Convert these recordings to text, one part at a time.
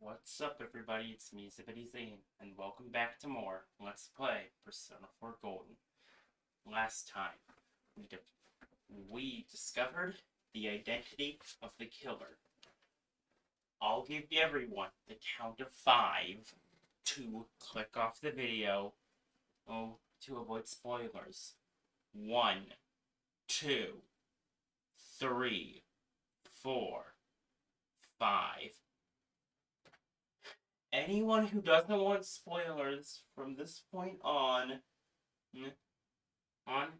What's up, everybody? It's me, Zippity Zane, and welcome back to more Let's Play Persona 4 Golden. Last time, we discovered the identity of the killer. I'll give everyone the count of 5 to click off the video to avoid spoilers. 1, 2, 3, 4, 5. Anyone who doesn't want spoilers from this point on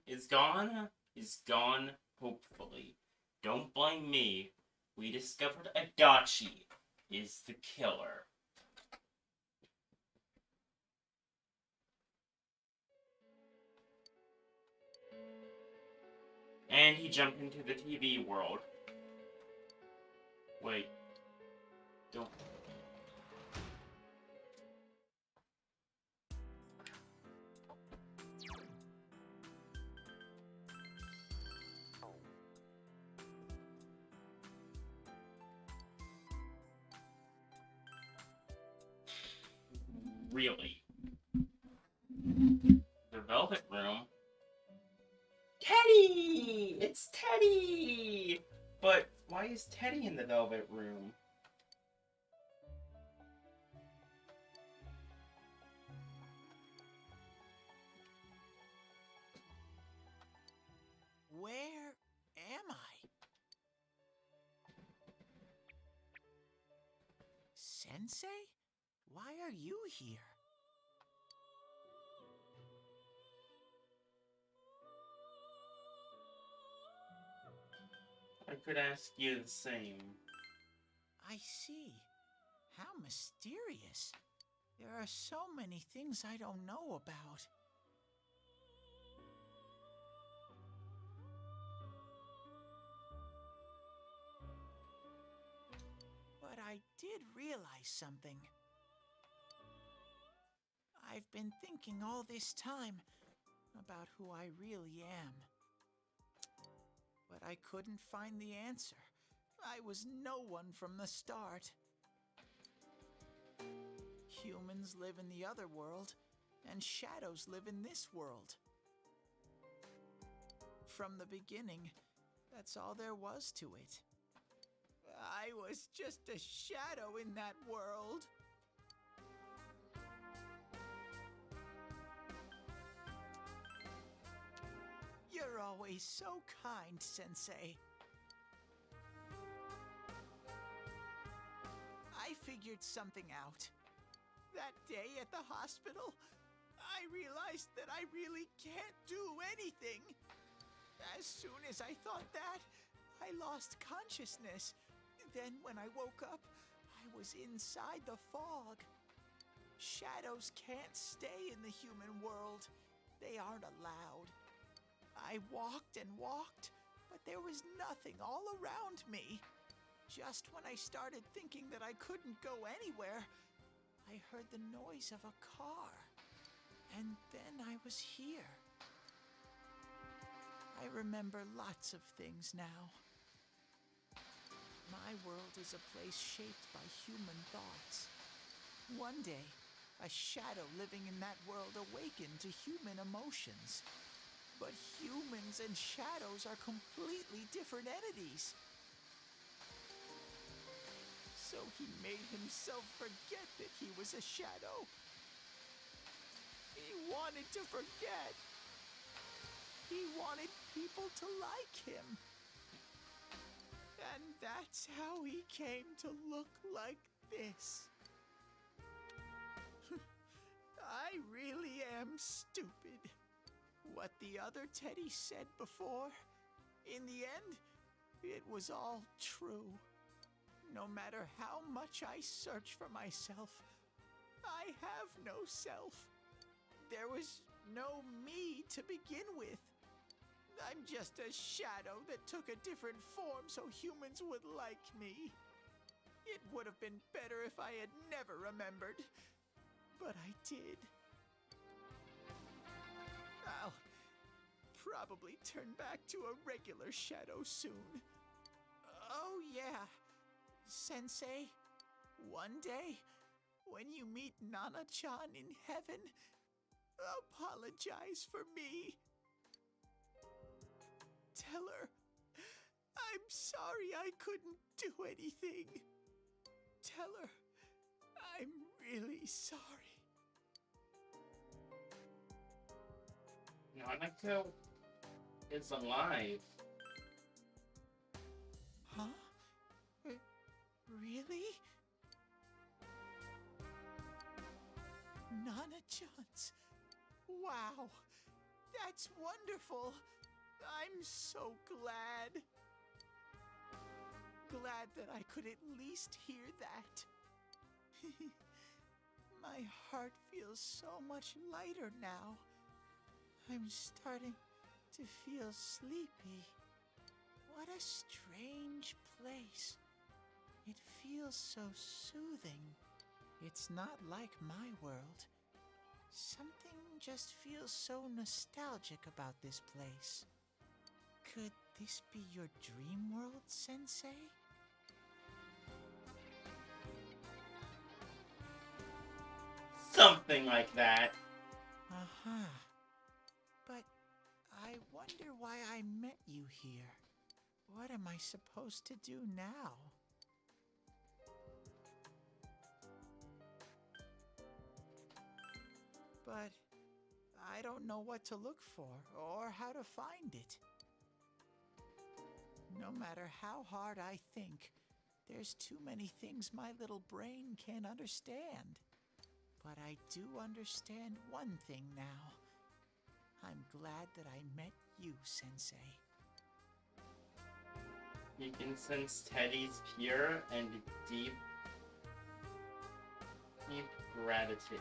is gone, hopefully. Don't blame me. We discovered Adachi is the killer. And he jumped into the TV world. Wait. Don't. Really? The Velvet Room? Teddy! It's Teddy! But why is Teddy in the Velvet Room? Where am I? Sensei? Why are you here? I could ask you the same. I see. How mysterious. There are so many things I don't know about. But I did realize something. I've been thinking all this time about who I really am. But I couldn't find the answer. I was no one from the start. Humans live in the other world, and shadows live in this world. From the beginning, that's all there was to it. I was just a shadow in that world. You're always so kind, Sensei. I figured something out. That day at the hospital, I realized that I really can't do anything. As soon as I thought that, I lost consciousness. Then when I woke up, I was inside the fog. Shadows can't stay in the human world. They aren't allowed. I walked and walked, but there was nothing all around me. Just when I started thinking that I couldn't go anywhere, I heard the noise of a car. And then I was here. I remember lots of things now. My world is a place shaped by human thoughts. One day, a shadow living in that world awakened to human emotions. But humans and shadows are completely different entities. So he made himself forget that he was a shadow. He wanted to forget. He wanted people to like him. And that's how he came to look like this. I really am stupid. What the other Teddy said before, in the end, it was all true. No matter how much I search for myself, I have no self. There was no me to begin with. I'm just a shadow that took a different form so humans would like me. It would have been better if I had never remembered, but I did. I'll probably turn back to a regular shadow soon. Oh yeah, Sensei, One day, when you meet Nana-chan in heaven, apologize for me. Tell her I'm sorry I couldn't do anything. Tell her I'm really sorry. Nanako is alive. Huh? Really? Nana-chan's. Wow, that's wonderful. I'm so glad. Glad that I could at least hear that. My heart feels so much lighter now. I'm starting to feel sleepy. What a strange place. It feels so soothing. It's not like my world. Something just feels so nostalgic about this place. Could this be your dream world, Sensei? Something like that. Uh-huh. But I wonder why I met you here. What am I supposed to do now? But I don't know what to look for or how to find it. No matter how hard I think, there's too many things my little brain can't understand. But I do understand one thing now. I'm glad that I met you, Sensei. You can sense Teddy's pure and deep gratitude.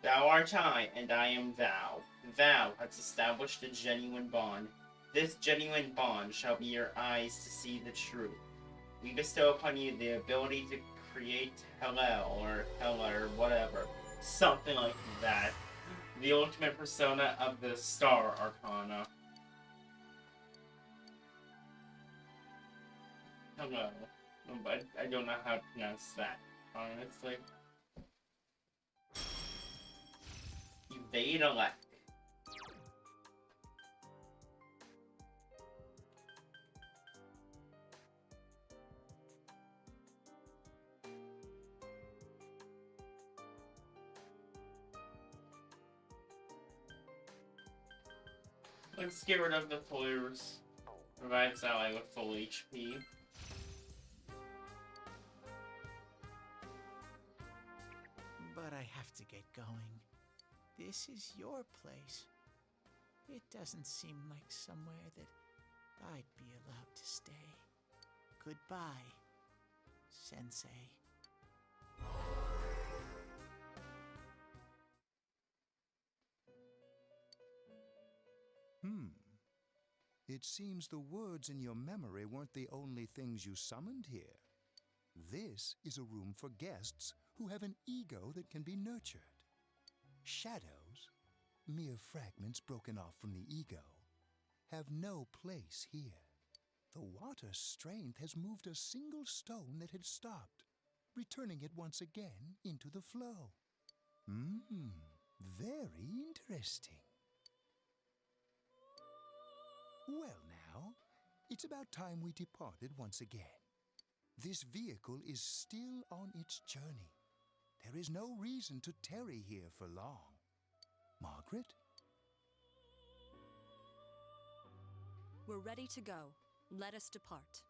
Thou art I, and I am thou. Thou hast established a genuine bond. This genuine bond shall be your eyes to see the truth. We bestow upon you the ability to create Hellel, or Hella, or whatever. Something like that. The ultimate persona of the Star Arcana. Hello. But I don't know how to pronounce that, honestly. Evade elect. Let's get rid of the flares. Provides ally with full HP. But I have to get going. This is your place. It doesn't seem like somewhere that I'd be allowed to stay. Goodbye, Sensei. It seems the words in your memory weren't the only things you summoned here. This is a room for guests who have an ego that can be nurtured. Shadows, mere fragments broken off from the ego, have no place here. The water's strength has moved a single stone that had stopped, returning it once again into the flow. Very interesting. Well now, it's about time we departed once again. This vehicle is still on its journey. There is no reason to tarry here for long. Margaret? We're ready to go. Let us depart.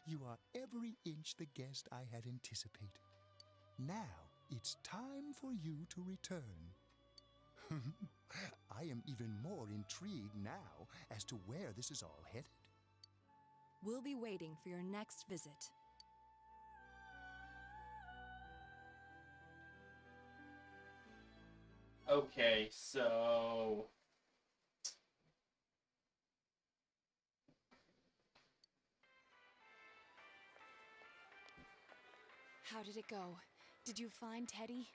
You are every inch the guest I had anticipated. Now, it's time for you to return. I am even more intrigued now as to where this is all headed. We'll be waiting for your next visit. Okay, so How did it go? Did you find Teddy?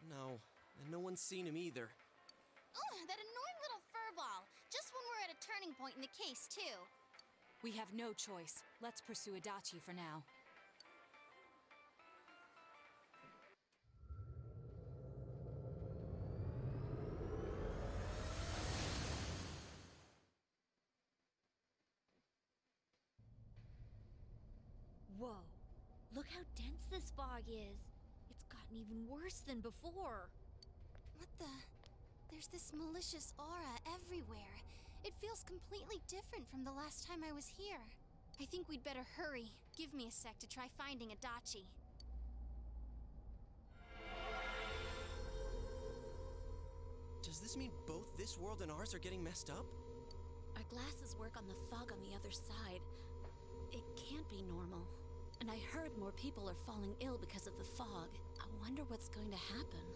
No, and no one's seen him either. Oh, that annoying little furball. Just when we're at a turning point in the case, too. We have no choice. Let's pursue Adachi for now. Whoa. Look how dense this fog is. It's gotten even worse than before. What the? There's this malicious aura everywhere. It feels completely different from the last time I was here. I think we'd better hurry. Give me a sec to try finding Adachi. Does this mean both this world and ours are getting messed up? Our glasses work on the fog on the other side. It can't be normal. And I heard more people are falling ill because of the fog. I wonder what's going to happen.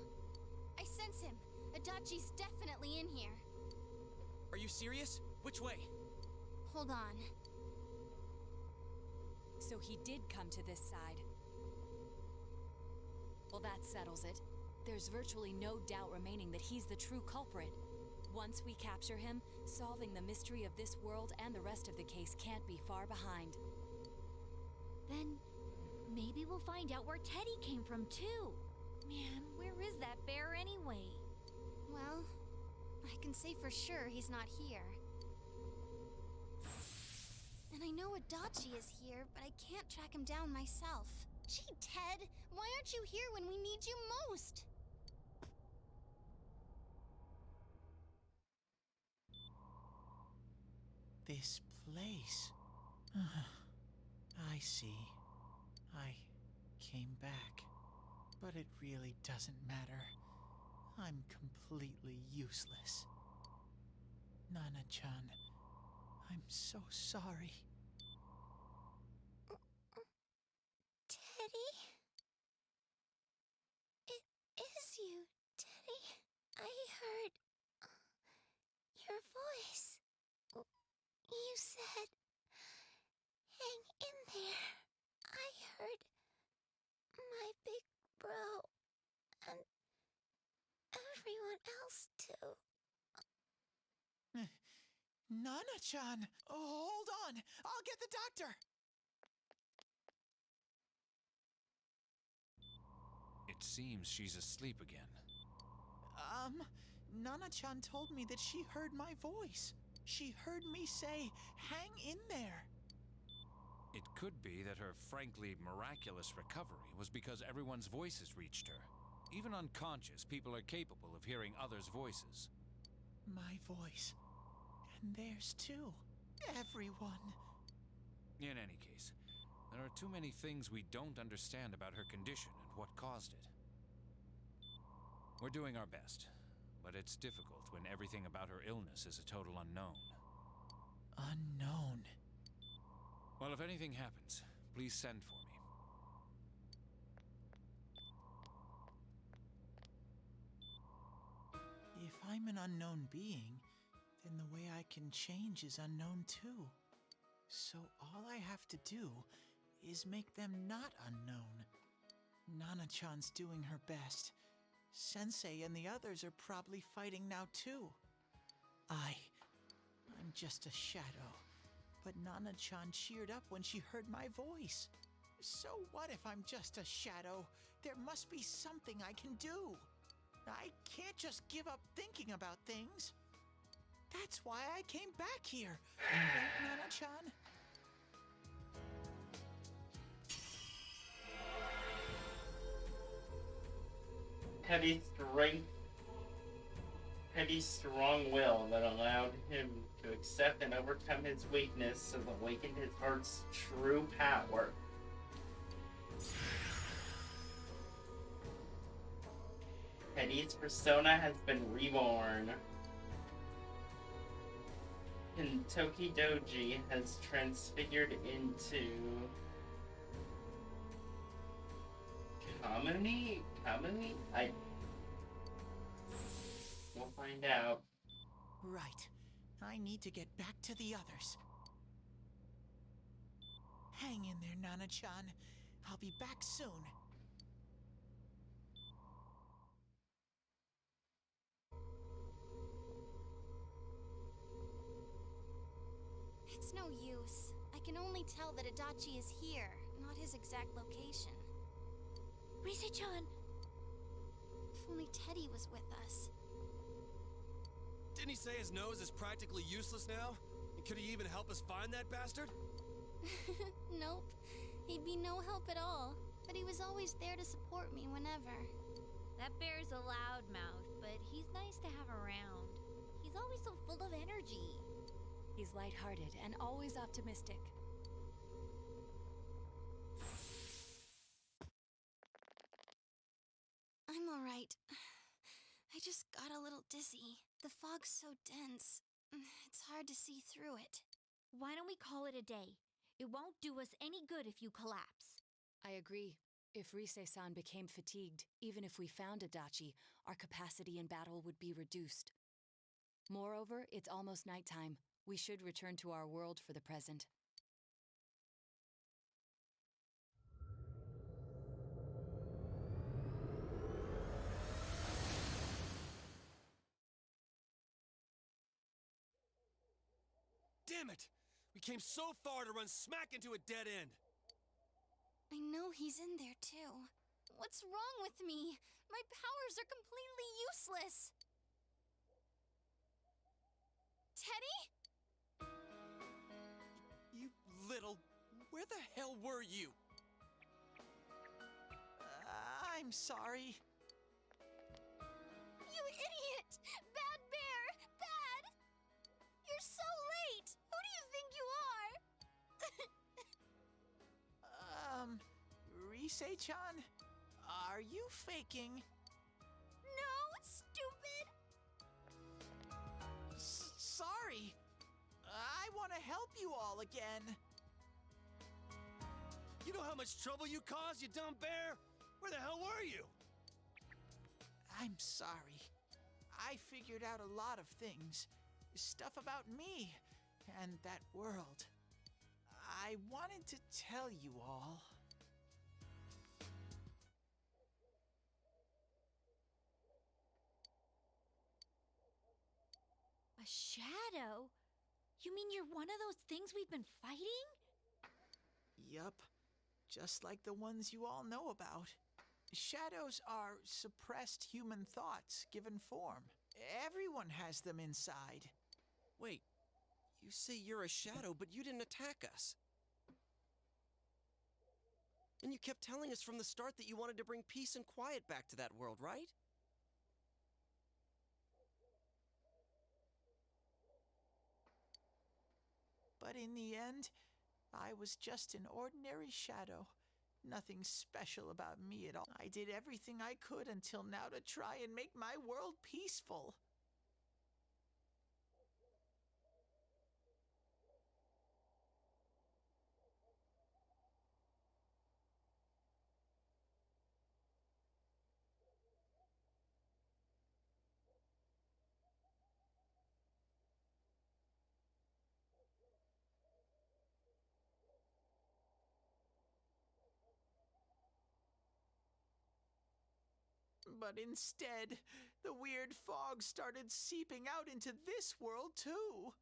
I sense him. Adachi's definitely in here. Are you serious? Which way? Hold on. So he did come to this side. Well, that settles it. There's virtually no doubt remaining that he's the true culprit. Once we capture him, solving the mystery of this world and the rest of the case can't be far behind. Then maybe we'll find out where Teddy came from too. Man, where is that bear anyway? Well, I can say for sure he's not here. And I know Adachi is here, but I can't track him down myself. Gee, Ted, why aren't you here when we need you most? This place. I see. I came back. But it really doesn't matter. I'm completely useless. Nana-chan, I'm so sorry. Teddy? It is you, Teddy. I heard your voice. You said, hang in there. I heard my big bro and everyone else too. Nana-chan! Oh, hold on! I'll get the doctor! It seems she's asleep again. Nana-chan told me that she heard my voice. She heard me say, hang in there. It could be that her frankly miraculous recovery was because everyone's voices reached her. Even unconscious, people are capable of hearing others' voices. My voice. And theirs too. Everyone. In any case, there are too many things we don't understand about her condition and what caused it. We're doing our best, but it's difficult when everything about her illness is a total unknown. Unknown. Well, if anything happens, please send for me. If I'm an unknown being, then the way I can change is unknown too. So all I have to do is make them not unknown. Nana-chan's doing her best. Sensei and the others are probably fighting now too. I'm just a shadow. But Nana-chan cheered up when she heard my voice. So what if I'm just a shadow? There must be something I can do. I can't just give up thinking about things. That's why I came back here. Right, Nana-chan? Teddy's strong will that allowed him to accept and overcome his weakness has awakened his heart's true power. Teddy's persona has been reborn. Kentucky Doji has transfigured into Kamui? We'll find out. Right. I need to get back to the others. Hang in there, Nana-chan. I'll be back soon. It's no use. I can only tell that Adachi is here, not his exact location. Rise-chan! If only Teddy was with us. Didn't he say his nose is practically useless now? And could he even help us find that bastard? Nope. He'd be no help at all. But he was always there to support me whenever. That bear's a loudmouth, but he's nice to have around. He's always so full of energy. He's lighthearted and always optimistic. I'm alright. I just got a little dizzy. The fog's so dense. It's hard to see through it. Why don't we call it a day? It won't do us any good if you collapse. I agree. If Rise-san became fatigued, even if we found Adachi, our capacity in battle would be reduced. Moreover, it's almost nighttime. We should return to our world for the present. Damn it! We came so far to run smack into a dead end. I know he's in there too. What's wrong with me? My powers are completely useless. Teddy? You little... Where the hell were you? I'm sorry. You idiot! Bad bear! Bad! You're so late! Who do you think you are? Rise-chan? Are you faking? No, stupid! Sorry. I want to help you all again. You know how much trouble you caused, you dumb bear? Where the hell were you? I'm sorry. I figured out a lot of things. Stuff about me and that world. I wanted to tell you all. A shadow? You mean you're one of those things we've been fighting? Yup. Just like the ones you all know about. Shadows are suppressed human thoughts given form. Everyone has them inside. Wait, you say you're a shadow, but you didn't attack us. And you kept telling us from the start that you wanted to bring peace and quiet back to that world, right? But in the end, I was just an ordinary shadow. Nothing special about me at all. I did everything I could until now to try and make my world peaceful. But instead, the weird fog started seeping out into this world too.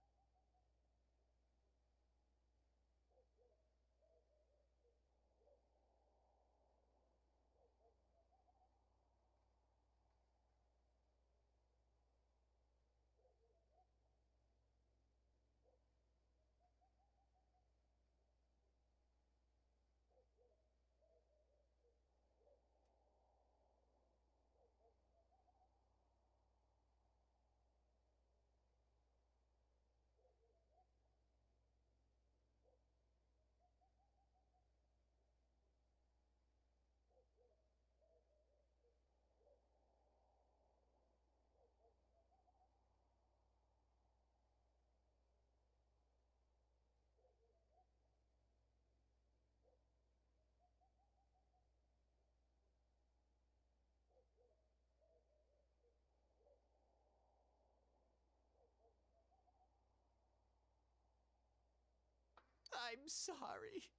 I'm sorry.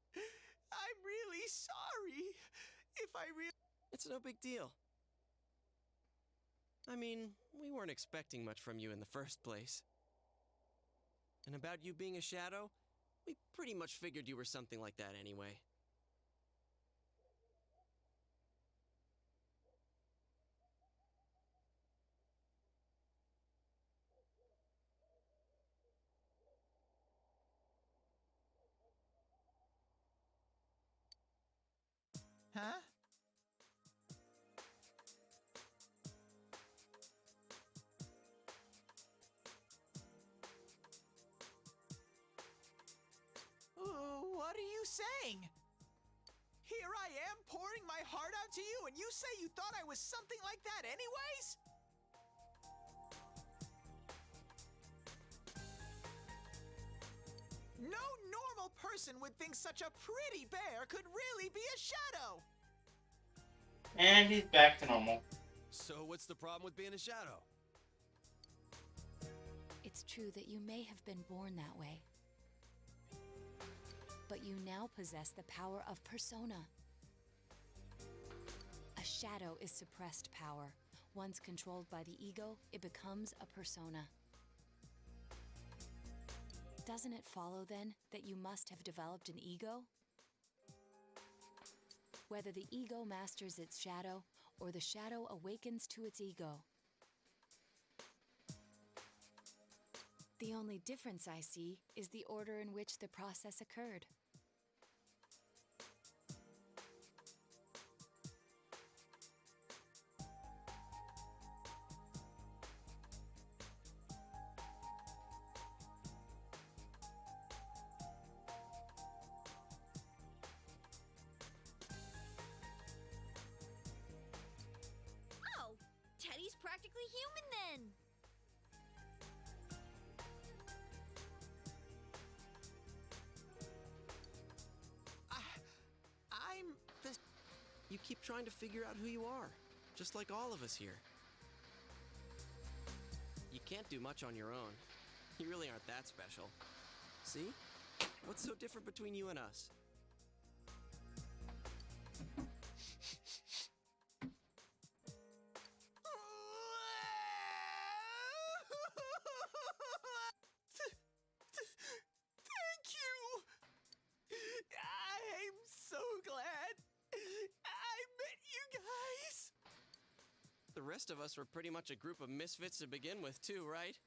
I'm really sorry. If I really... It's no big deal. I mean, we weren't expecting much from you in the first place. And about you being a shadow, we pretty much figured you were something like that anyway. Huh? What are you saying? Here I am pouring my heart out to you, and you say you thought I was something like that anyways? No normal person would think such a pretty bear could really be a shadow! And he's back to normal. So what's the problem with being a shadow? It's true that you may have been born that way. But you now possess the power of persona. A shadow is suppressed power. Once controlled by the ego, it becomes a persona. Doesn't it follow, then, that you must have developed an ego? Whether the ego masters its shadow, or the shadow awakens to its ego. The only difference I see is the order in which the process occurred. Oh, Teddy's practically human then. I'm the... You keep trying to figure out who you are, just like all of us here. You can't do much on your own. You really aren't that special. See? What's so different between you and us? Thank you! I'm so glad I met you guys! The rest of us were pretty much a group of misfits to begin with, too, right?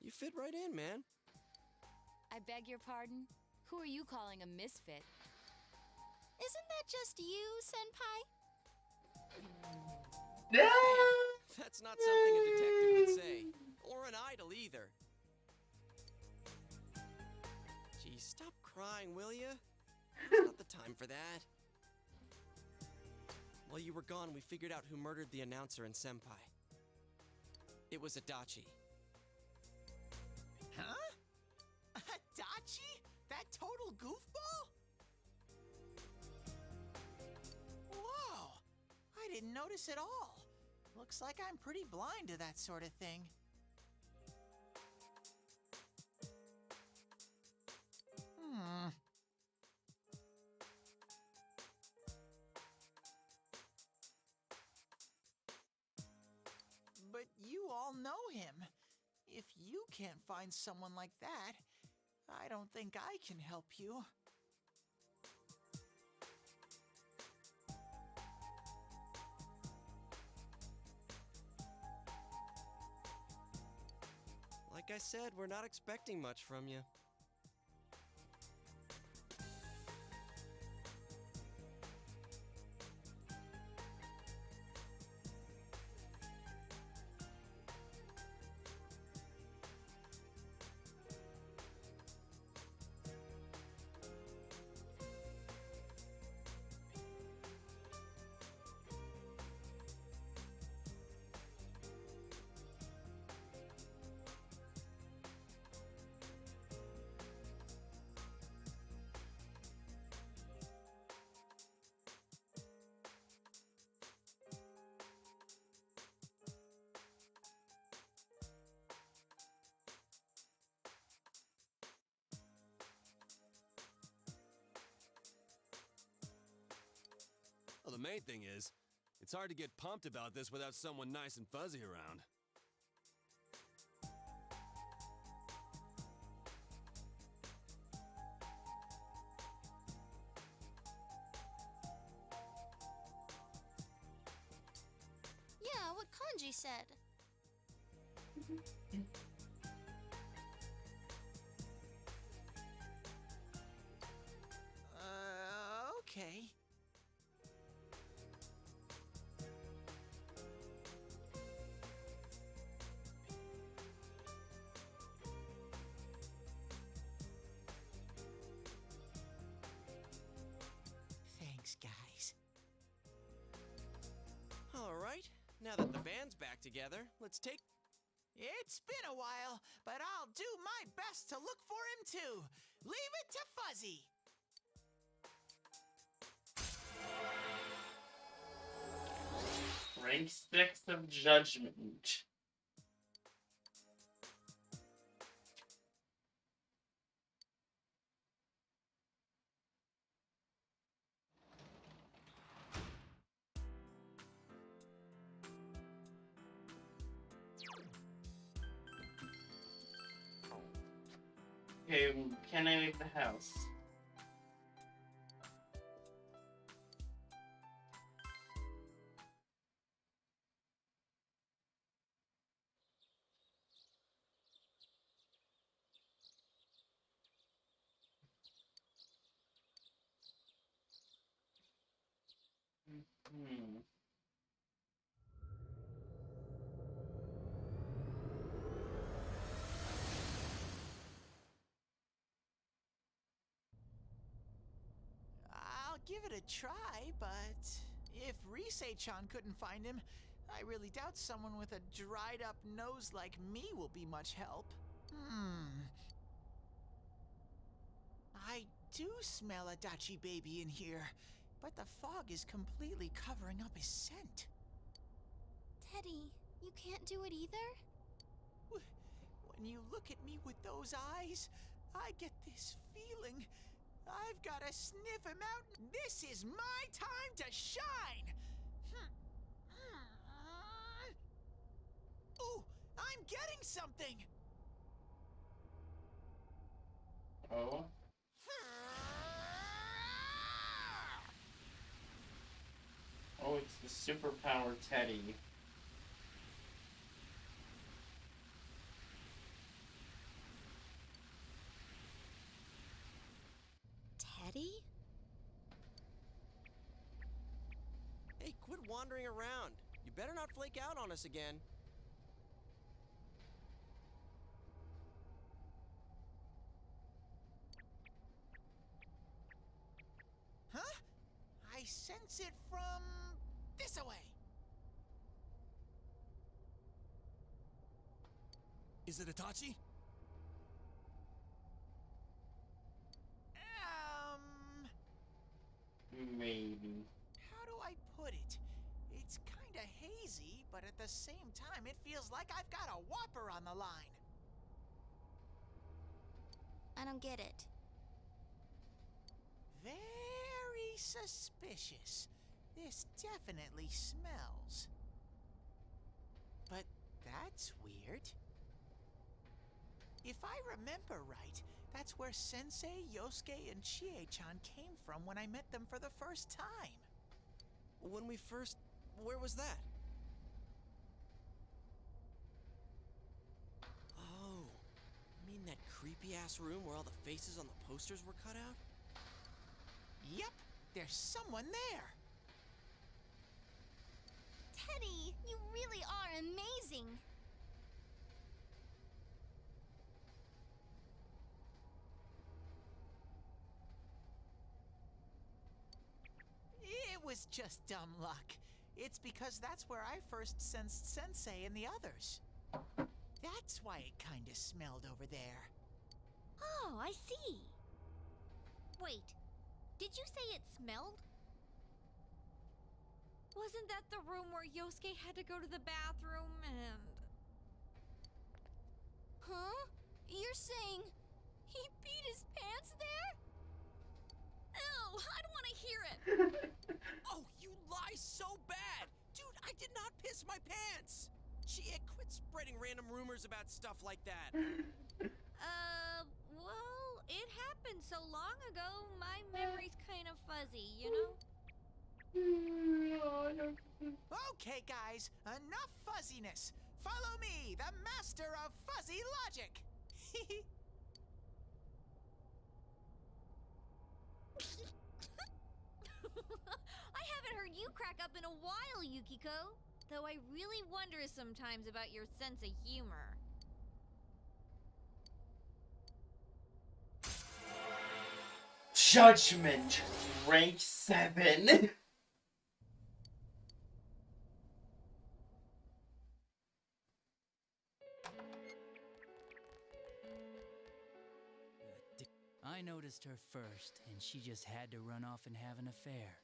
You fit right in, man. I beg your pardon? Who are you calling a misfit? Isn't that just you, Senpai? That's not something a detective would say. Or an idol, either. Gee, stop crying, will ya? It's not the time for that. While you were gone, we figured out who murdered the announcer and Senpai. It was Adachi. Huh? Adachi? That total goofball? Whoa! I didn't notice at all. Looks like I'm pretty blind to that sort of thing. But you all know him. If you can't find someone like that, I don't think I can help you. Like I said, we're not expecting much from you. Well, the main thing is, it's hard to get pumped about this without someone nice and fuzzy around. Yeah, what Kanji said. Okay. Thanks, guys. All right, now that the band's back together, let's take. It's been a while, but I'll do my best to look for him too. Leave it to Fuzzy. Rank 6 of Judgment. Okay, can I leave the house? Hmm. I'll give it a try, but if Risei-chan couldn't find him, I really doubt someone with a dried up nose like me will be much help. I do smell a Dachi baby in here, but the fog is completely covering up his scent. Teddy, you can't do it either? When you look at me with those eyes, I get this feeling. I've got to sniff him out. This is my time to shine! Ooh, I'm getting something! Oh? Oh, it's the superpower Teddy. Teddy? Hey, quit wandering around. You better not flake out on us again. Huh? I sense it from this away. Is it Itachi? Maybe. How do I put it? It's kinda hazy, but at the same time, it feels like I've got a whopper on the line. I don't get it. Very suspicious. This definitely smells. But that's weird. If I remember right, that's where Sensei, Yosuke, and Chie-chan came from when I met them for the first time. When we first. Where was that? Oh. You mean that creepy ass room where all the faces on the posters were cut out? Yep, there's someone there. Teddy, you really are amazing. It was just dumb luck. It's because that's where I first sensed Sensei and the others. That's why it kinda smelled over there. Oh, I see. Wait, did you say it smelled? Wasn't that the room where Yosuke had to go to the bathroom and... Huh? You're saying he peed his pants there? Ew, I don't want to hear it! Oh, you I did not piss my pants! Quit spreading random rumors about stuff like that. Well, it happened so long ago, my memory's kind of fuzzy, you know? Okay, guys, enough fuzziness. Follow me, the master of fuzzy logic. I haven't heard you crack up in a while, Yukiko. Though I really wonder sometimes about your sense of humor. Judgment, rank 7. I noticed her first, and she just had to run off and have an affair.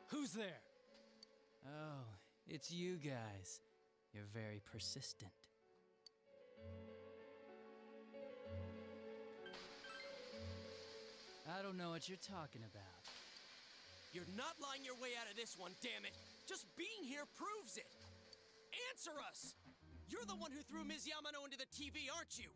Who's there? Oh, it's you guys. You're very persistent. I don't know what you're talking about. You're not lying your way out of this one, damn it! Just being here proves it! Answer us! You're the one who threw Ms. Yamano into the TV, aren't you?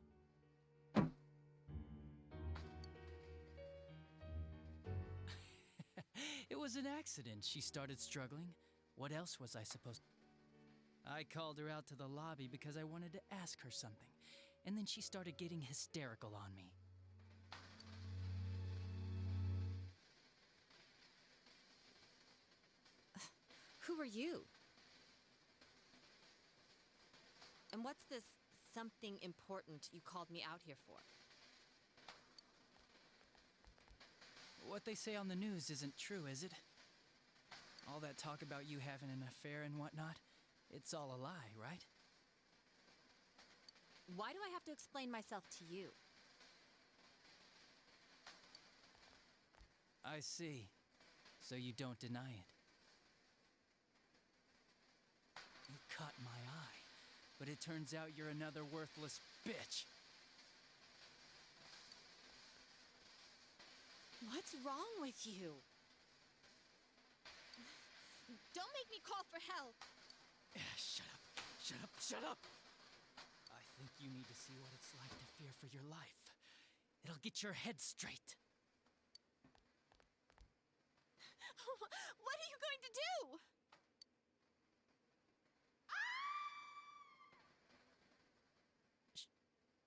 It was an accident. She started struggling. What else was I supposed to... I called her out to the lobby because I wanted to ask her something, and then she started getting hysterical on me. Who are you? And what's this something important you called me out here for? What they say on the news isn't true, is it? All that talk about you having an affair and whatnot, it's all a lie, right? Why do I have to explain myself to you? I see. So you don't deny it. You caught my eye, but it turns out you're another worthless bitch. What's wrong with you? Don't make me call for help! Shut up, shut up, shut up! I think you need to see what it's like to fear for your life. It'll get your head straight. What are you going to do?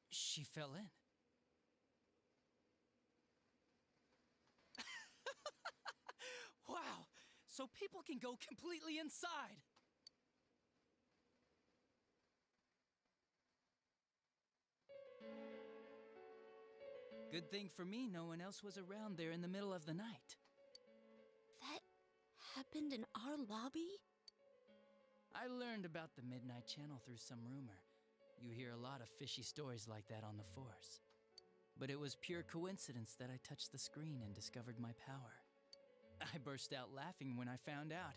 She fell in. Wow! So people can go completely inside! Good thing for me, no one else was around there in the middle of the night. That happened in our lobby? I learned about the Midnight Channel through some rumor. You hear a lot of fishy stories like that on the force. But it was pure coincidence that I touched the screen and discovered my power. I burst out laughing when I found out.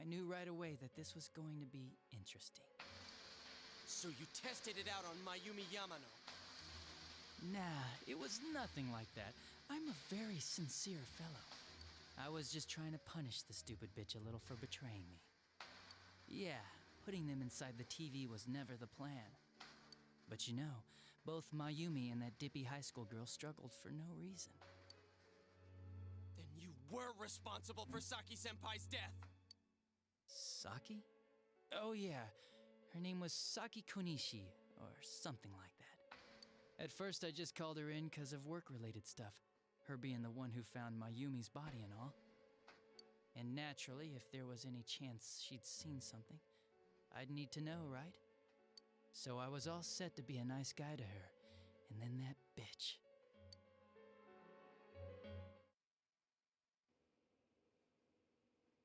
I knew right away that this was going to be interesting. So you tested it out on Mayumi Yamano? Nah, it was nothing like that. I'm a very sincere fellow. I was just trying to punish the stupid bitch a little for betraying me. Yeah, putting them inside the TV was never the plan. But you know, both Mayumi and that dippy high school girl struggled for no reason. Then you were responsible for Saki-senpai's death! Saki? Oh yeah, her name was Saki Konishi, or something like that. At first I just called her in because of work-related stuff, her being the one who found Mayumi's body and all. And naturally, if there was any chance she'd seen something, I'd need to know, right? So I was all set to be a nice guy to her, and then that bitch.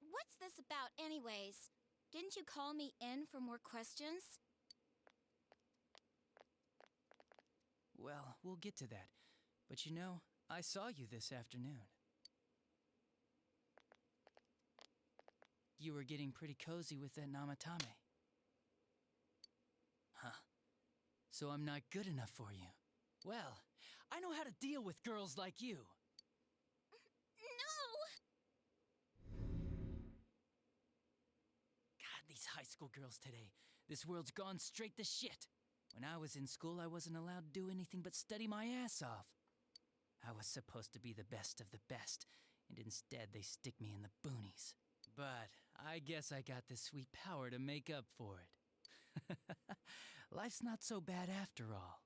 What's this about, anyways? Didn't you call me in for more questions? Well, we'll get to that. But you know, I saw you this afternoon. You were getting pretty cozy with that Namatame. Huh. So I'm not good enough for you. Well, I know how to deal with girls like you. No! These high school girls today. This world's gone straight to shit. When I was in school, I wasn't allowed to do anything but study my ass off. I was supposed to be the best of the best, and instead they stick me in the boonies. But I guess I got the sweet power to make up for it. Life's not so bad after all.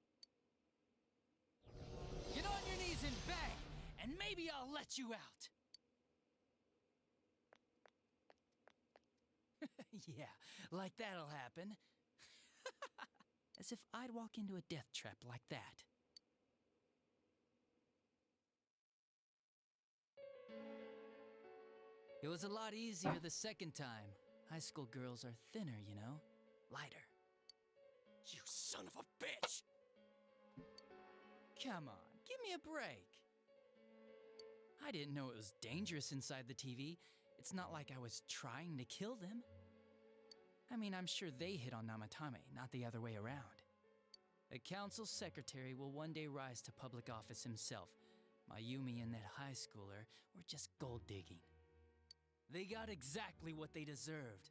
Get on your knees and beg, and maybe I'll let you out. Yeah, like that'll happen. As if I'd walk into a death trap like that. It was a lot easier the second time. High school girls are thinner, you know? Lighter. You son of a bitch! Come on, give me a break. I didn't know it was dangerous inside the TV. It's not like I was trying to kill them. I mean, I'm sure they hit on Namatame, not the other way around. A council secretary will one day rise to public office himself. Mayumi and that high schooler were just gold digging. They got exactly what they deserved.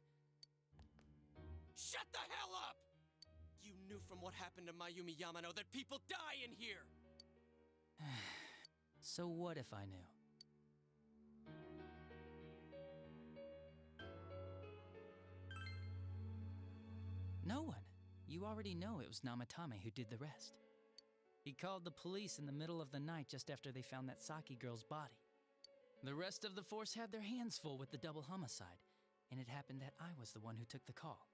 Shut the hell up! You knew from what happened to Mayumi Yamano that people die in here! So what if I knew? No one. You already know it was Namatame who did the rest. He called the police in the middle of the night just after they found that Saki girl's body. The rest of the force had their hands full with the double homicide, and it happened that I was the one who took the call.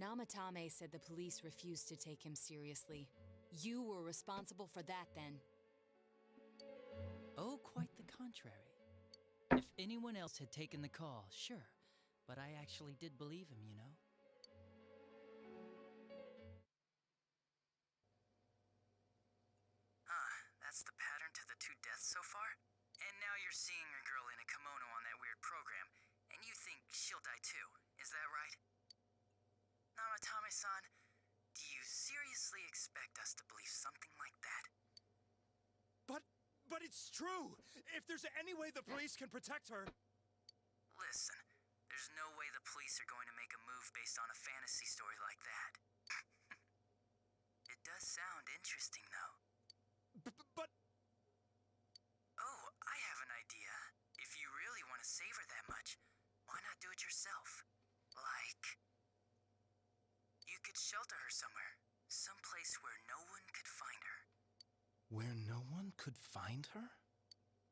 Namatame said the police refused to take him seriously. You were responsible for that then. Oh, quite the contrary. If anyone else had taken the call, sure, but I actually did believe him, you know? That's the pattern to the 2 deaths so far? And now you're seeing a girl in a kimono on that weird program, and you think she'll die too, is that right? Namatame-san, do you seriously expect us to believe something like that? But it's true! If there's any way the police can protect her... Listen, there's no way the police are going to make a move based on a fantasy story like that. It does sound interesting, though. But... Oh, I have an idea. If you really want to save her that much, why not do it yourself? Like... you could shelter her somewhere. Someplace where no one could find her. Where no one could find her?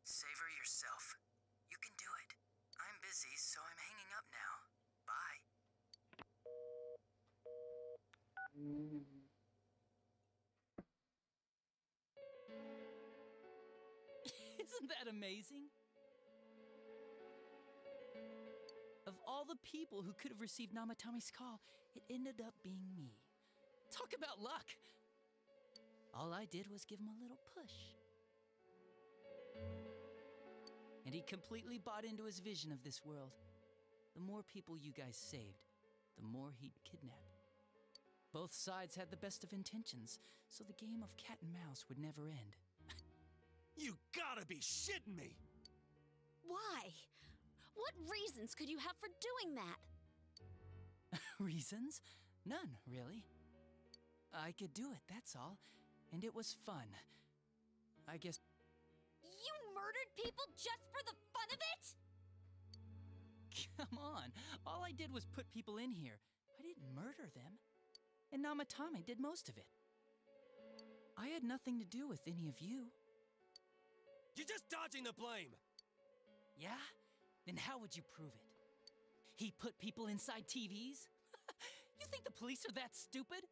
Save her yourself. You can do it. I'm busy, so I'm hanging up now. Bye. Isn't that amazing? Of all the people who could have received Namatame's call, it ended up being me. Talk about luck! All I did was give him a little push. And he completely bought into his vision of this world. The more people you guys saved, the more he'd kidnap. Both sides had the best of intentions, so the game of cat and mouse would never end. You gotta be shitting me! Why? What reasons could you have for doing that? Reasons? None, really. I could do it, that's all. And it was fun. I guess... You murdered people just for the fun of it? Come on. All I did was put people in here. I didn't murder them. And Namatame did most of it. I had nothing to do with any of you. You're just dodging the blame! Yeah? Then how would you prove it? He put people inside TVs? You think the police are that stupid?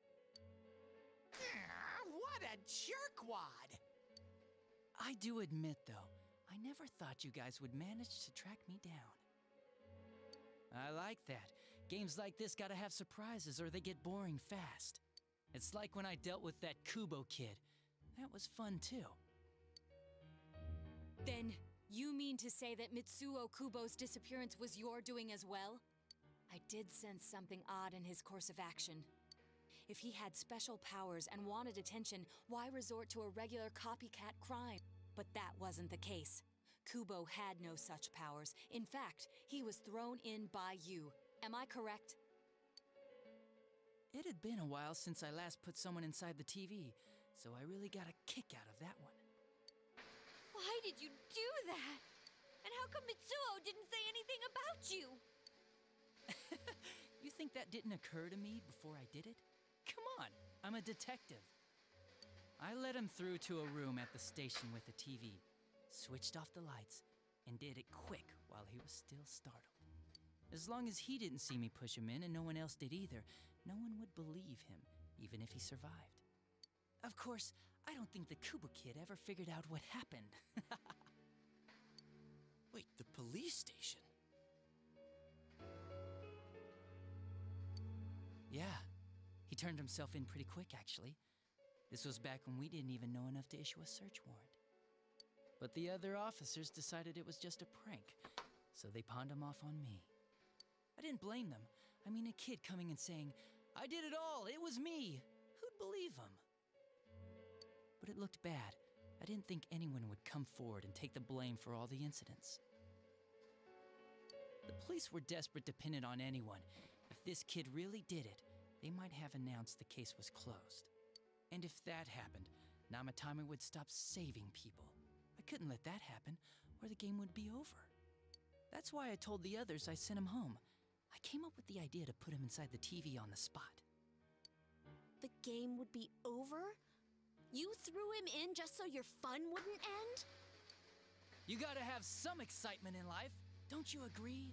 What a jerkwad! I do admit, though, I never thought you guys would manage to track me down. I like that. Games like this gotta have surprises or they get boring fast. It's like when I dealt with that Kubo kid. That was fun, too. Then, you mean to say that Mitsuo Kubo's disappearance was your doing as well? I did sense something odd in his course of action. If he had special powers and wanted attention, why resort to a regular copycat crime? But that wasn't the case. Kubo had no such powers. In fact, he was thrown in by you. Am I correct? It had been a while since I last put someone inside the TV, so I really got a kick out of that one. Why did you do that? And how come Mitsuo didn't say anything about you? You think that didn't occur to me before I did it? Come on, I'm a detective. I led him through to a room at the station with the TV, switched off the lights, and did it quick while he was still startled. As long as he didn't see me push him in and no one else did either, no one would believe him, even if he survived. Of course, I don't think the Kubo kid ever figured out what happened. Wait, the police station? Yeah, he turned himself in pretty quick, actually. This was back when we didn't even know enough to issue a search warrant. But the other officers decided it was just a prank, so they pawned him off on me. I didn't blame them. I mean, a kid coming and saying, "I did it all, it was me." Who'd believe him? But it looked bad. I didn't think anyone would come forward and take the blame for all the incidents. The police were desperate to pin it on anyone. If this kid really did it, they might have announced the case was closed. And if that happened, Namatame would stop saving people. I couldn't let that happen, or the game would be over. That's why I told the others I sent him home. I came up with the idea to put him inside the TV on the spot. The game would be over? You threw him in just so your fun wouldn't end? You gotta have some excitement in life, don't you agree?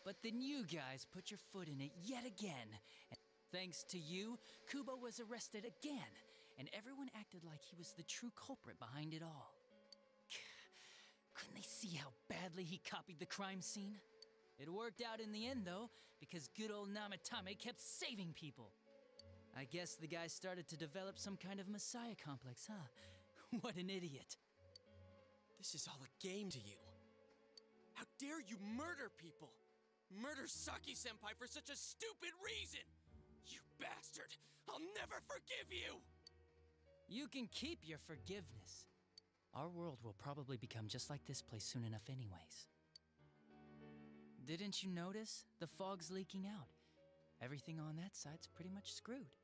But then you guys put your foot in it yet again. And thanks to you, Kubo was arrested again, and everyone acted like he was the true culprit behind it all. Couldn't they see how badly he copied the crime scene? It worked out in the end, though, because good old Namatame kept saving people. I guess the guy started to develop some kind of messiah complex, huh? What an idiot. This is all a game to you. How dare you murder people? Murder Saki-senpai for such a stupid reason! You bastard! I'll never forgive you! You can keep your forgiveness. Our world will probably become just like this place soon enough anyways. Didn't you notice? The fog's leaking out. Everything on that side's pretty much screwed.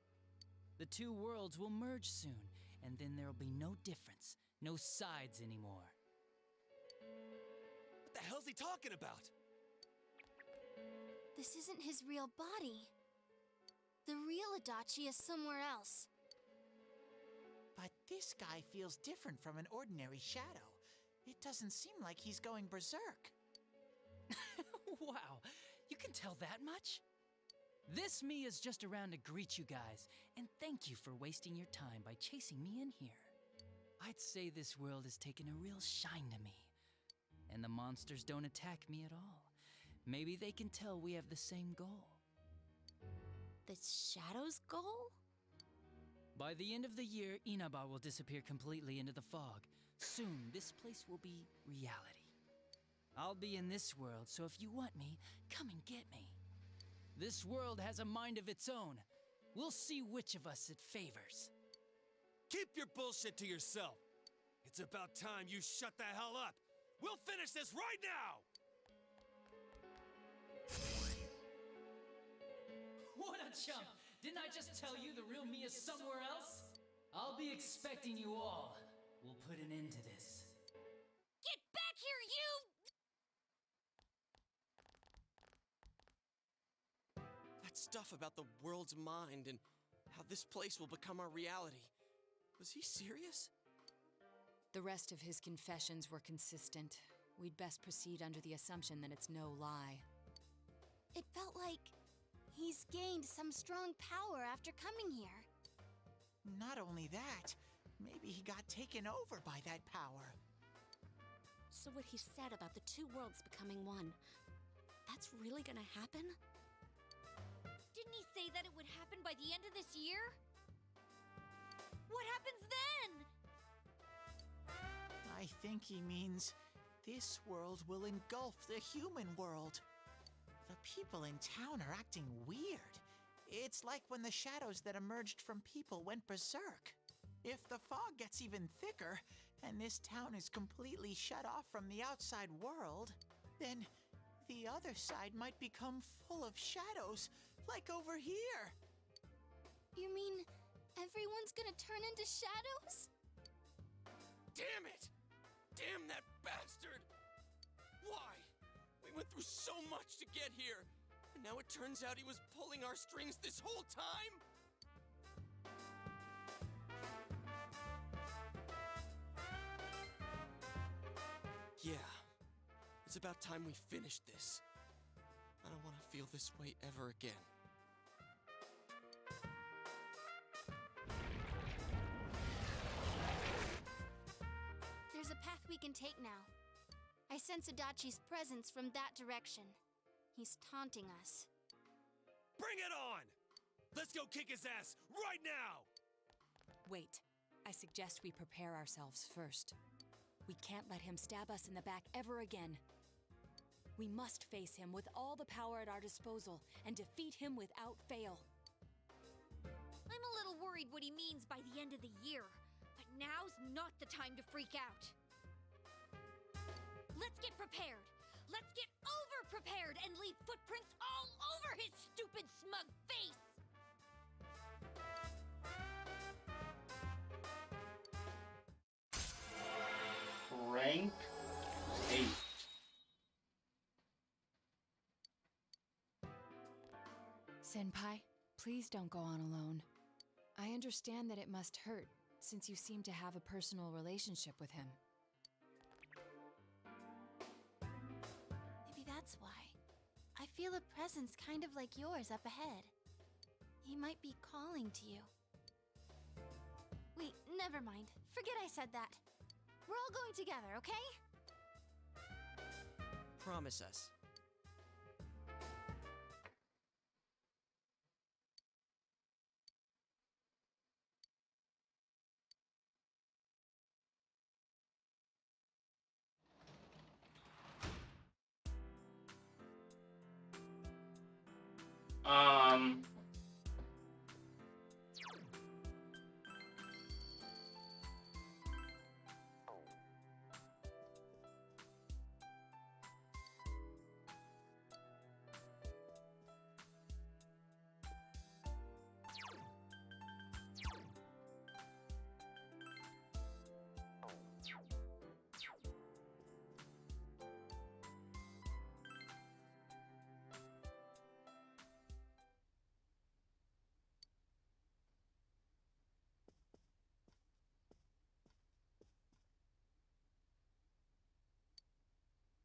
The two worlds will merge soon, and then there'll be no difference, no sides anymore. What the hell's he talking about? This isn't his real body. The real Adachi is somewhere else. But this guy feels different from an ordinary shadow. It doesn't seem like he's going berserk. Wow, you can tell that much? This me is just around to greet you guys, and thank you for wasting your time by chasing me in here. I'd say this world has taken a real shine to me, and the monsters don't attack me at all. Maybe they can tell we have the same goal. The Shadow's goal? By the end of the year, Inaba will disappear completely into the fog. Soon, this place will be reality. I'll be in this world, so if you want me, come and get me. This world has a mind of its own. We'll see which of us it favors. Keep your bullshit to yourself. It's about time you shut the hell up. We'll finish this right now! What a chump! Didn't I just tell you the real me is somewhere else? I'll be expecting you all. We'll put an end to this. Get back here, you! That stuff about the world's mind and how this place will become our reality. Was he serious? The rest of his confessions were consistent. We'd best proceed under the assumption that it's no lie. It felt like he's gained some strong power after coming here. Not only that, maybe he got taken over by that power. So what he said about the two worlds becoming one, that's really gonna happen? Didn't he say that it would happen by the end of this year? What happens then? I think he means this world will engulf the human world. The people in town are acting weird. It's like when the shadows that emerged from people went berserk. If the fog gets even thicker, and this town is completely shut off from the outside world, then the other side might become full of shadows, like over here. You mean everyone's gonna turn into shadows? Damn it! Damn that bastard! Why? We went through so much to get here, and now it turns out he was pulling our strings this whole time? Yeah. It's about time we finished this. I don't want to feel this way ever again. There's a path we can take now. I sense Adachi's presence from that direction. He's taunting us. Bring it on! Let's go kick his ass right now! Wait. I suggest we prepare ourselves first. We can't let him stab us in the back ever again. We must face him with all the power at our disposal and defeat him without fail. I'm a little worried what he means by the end of the year, but now's not the time to freak out. Let's get prepared. Let's get over-prepared and leave footprints all over his stupid, smug face! Rank 8. Senpai, please don't go on alone. I understand that it must hurt, since you seem to have a personal relationship with him. Maybe that's why. I feel a presence kind of like yours up ahead. He might be calling to you. Wait, never mind. Forget I said that. We're all going together, okay? Promise us.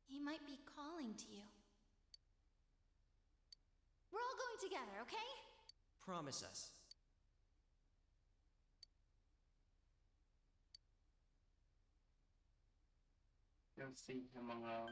He might be calling to you. We're all going together, okay? Promise us. You'll see him alone.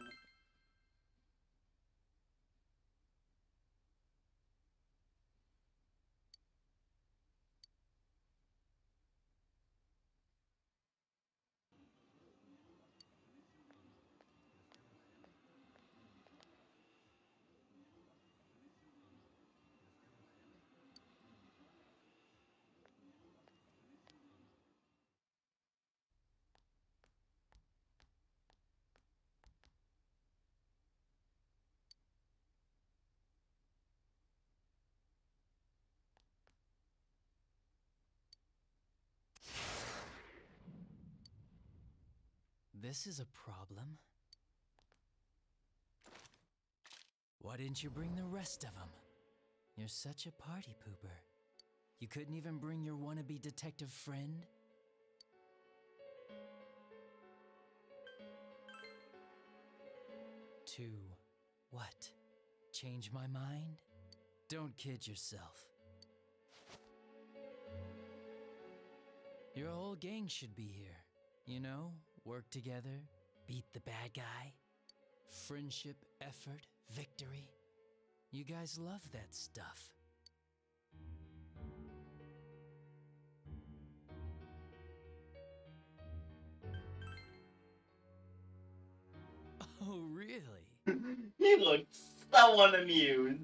This is a problem. Why didn't you bring the rest of them? You're such a party pooper. You couldn't even bring your wannabe detective friend? To what? Change my mind? Don't kid yourself. Your whole gang should be here. You know, work together, beat the bad guy. Friendship, effort, victory. You guys love that stuff. Oh, really? He looked so unamused.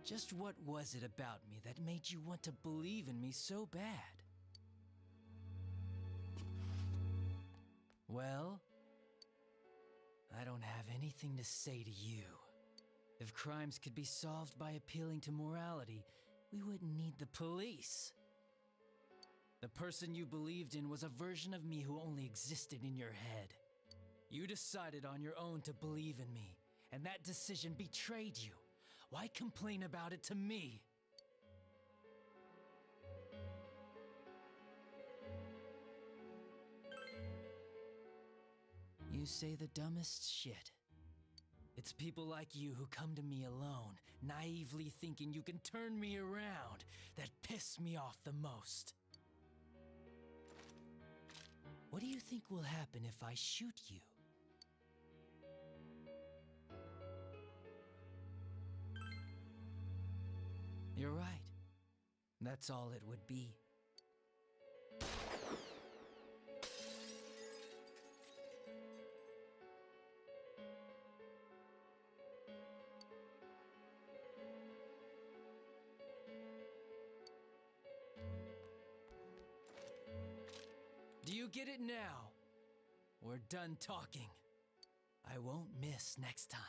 Just what was it about me that made you want to believe in me so bad? Well, I don't have anything to say to you. If crimes could be solved by appealing to morality, we wouldn't need the police. The person you believed in was a version of me who only existed in your head. You decided on your own to believe in me, and that decision betrayed you. Why complain about it to me? You say the dumbest shit. It's people like you who come to me alone, naively thinking you can turn me around, that piss me off the most. What do you think will happen if I shoot you? You're right. That's all it would be. Do you get it now? We're done talking. I won't miss next time.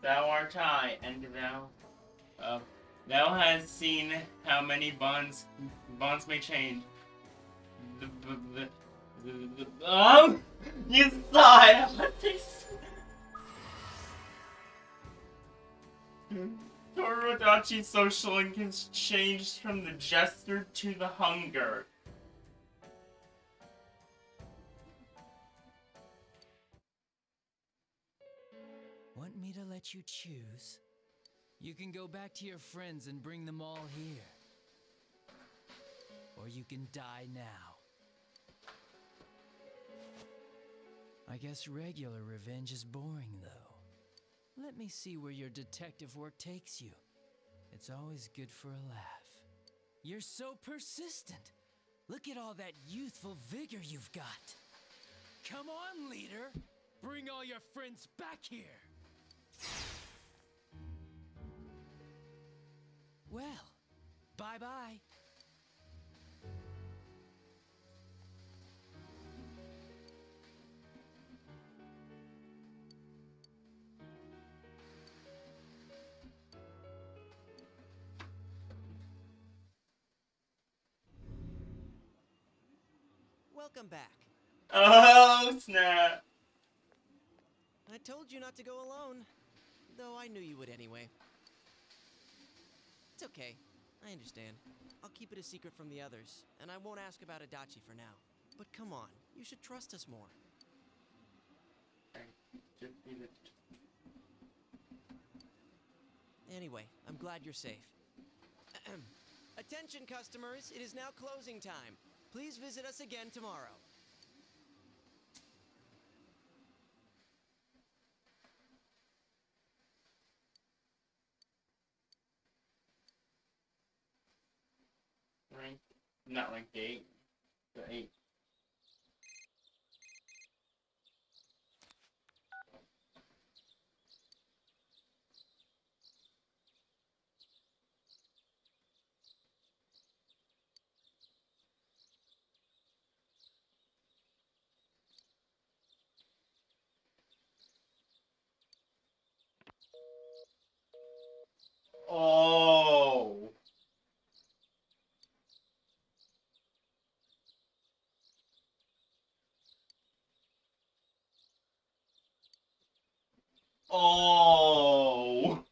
Thou art I, and thou hast seen how many bonds may change. You saw it! Tomodachi's social link has changed from the jester to the hunger. Want me to let you choose? You can go back to your friends and bring them all here. Or you can die now. I guess regular revenge is boring, though. Let me see where your detective work takes you. It's always good for a laugh. You're so persistent. Look at all that youthful vigor you've got. Come on, leader. Bring all your friends back here. Well, bye-bye. Welcome back. Oh, snap. I told you not to go alone, though I knew you would anyway. It's okay. I understand. I'll keep it a secret from the others, and I won't ask about Adachi for now. But come on, you should trust us more. Anyway, I'm glad you're safe. Attention customers, it is now closing time. Please visit us again tomorrow. Not ranked 8, but 8. Oh. Oh.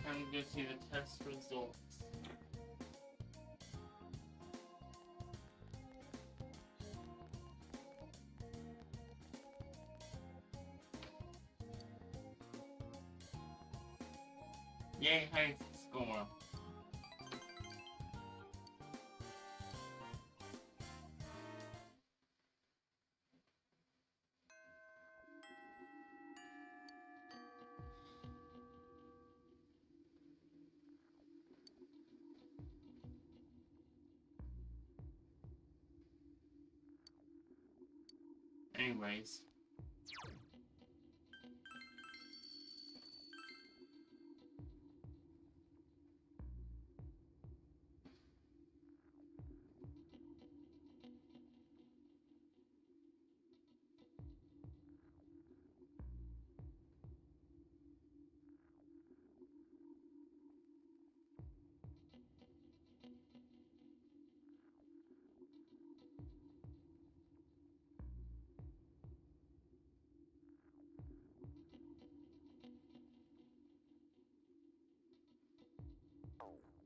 Time to go see the test results. Yay, high score. Anyways.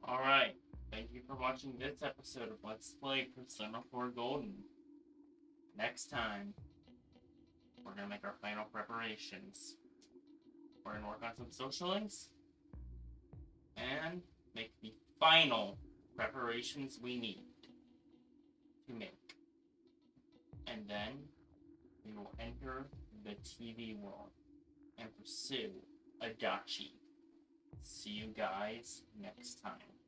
Alright, thank you for watching this episode of Let's Play Persona 4 Golden. Next time, we're gonna make our final preparations. We're gonna work on some social links, and make the final preparations we need to make. And then, we will enter the TV world and pursue Adachi. See you guys next time.